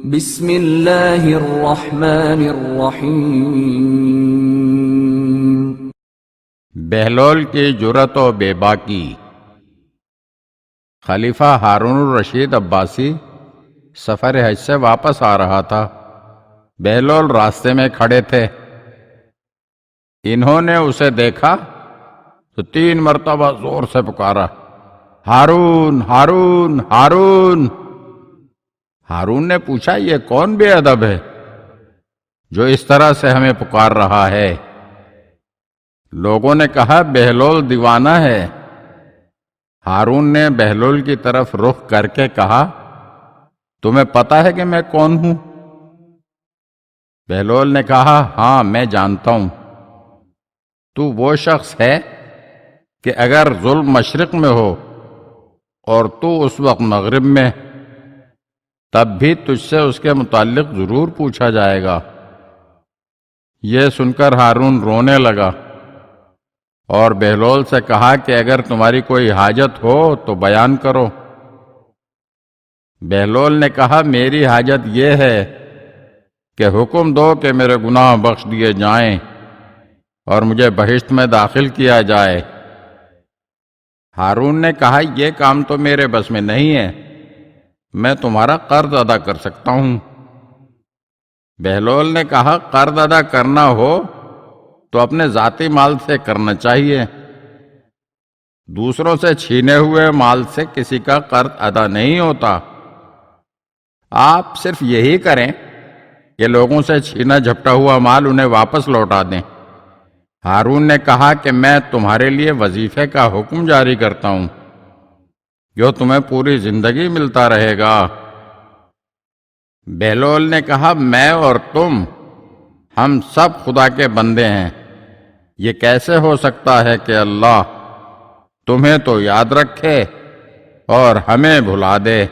بسم اللہ الرحمن الرحیم۔ بہلول کی جرأت و بے باکی۔ خلیفہ ہارون الرشید عباسی سفر حج سے واپس آ رہا تھا۔ بہلول راستے میں کھڑے تھے۔ انہوں نے اسے دیکھا تو 3 مرتبہ زور سے پکارا، ہارون ہارون ہارون۔ ہارون نے پوچھا، یہ کون بے ادب ہے جو اس طرح سے ہمیں پکار رہا ہے؟ لوگوں نے کہا، بہلول دیوانہ ہے۔ ہارون نے بہلول کی طرف رخ کر کے کہا، تمہیں پتہ ہے کہ میں کون ہوں؟ بہلول نے کہا، ہاں میں جانتا ہوں۔ تو وہ شخص ہے کہ اگر ظلم مشرق میں ہو اور تو اس وقت مغرب میں، تب بھی تجھ سے اس کے متعلق ضرور پوچھا جائے گا۔ یہ سن کر ہارون رونے لگا اور بہلول سے کہا کہ اگر تمہاری کوئی حاجت ہو تو بیان کرو۔ بہلول نے کہا، میری حاجت یہ ہے کہ حکم دو کہ میرے گناہ بخش دیے جائیں اور مجھے بہشت میں داخل کیا جائے۔ ہارون نے کہا، یہ کام تو میرے بس میں نہیں ہے، میں تمہارا قرض ادا کر سکتا ہوں۔ بہلول نے کہا، قرض ادا کرنا ہو تو اپنے ذاتی مال سے کرنا چاہیے، دوسروں سے چھینے ہوئے مال سے کسی کا قرض ادا نہیں ہوتا۔ آپ صرف یہی کریں کہ لوگوں سے چھینا جھپٹا ہوا مال انہیں واپس لوٹا دیں۔ ہارون نے کہا کہ میں تمہارے لیے وظیفے کا حکم جاری کرتا ہوں جو تمہیں پوری زندگی ملتا رہے گا۔ بہلول نے کہا، میں اور تم ہم سب خدا کے بندے ہیں، یہ کیسے ہو سکتا ہے کہ اللہ تمہیں تو یاد رکھے اور ہمیں بھلا دے۔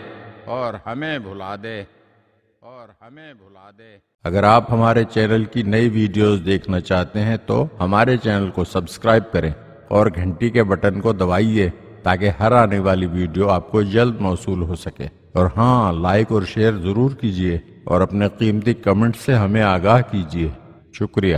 اگر آپ ہمارے چینل کی نئی ویڈیوز دیکھنا چاہتے ہیں تو ہمارے چینل کو سبسکرائب کریں اور گھنٹی کے بٹن کو دبائیے تاکہ ہر آنے والی ویڈیو آپ کو جلد موصول ہو سکے۔ اور ہاں، لائک اور شیئر ضرور کیجیے اور اپنے قیمتی کمنٹ سے ہمیں آگاہ کیجیے۔ شکریہ۔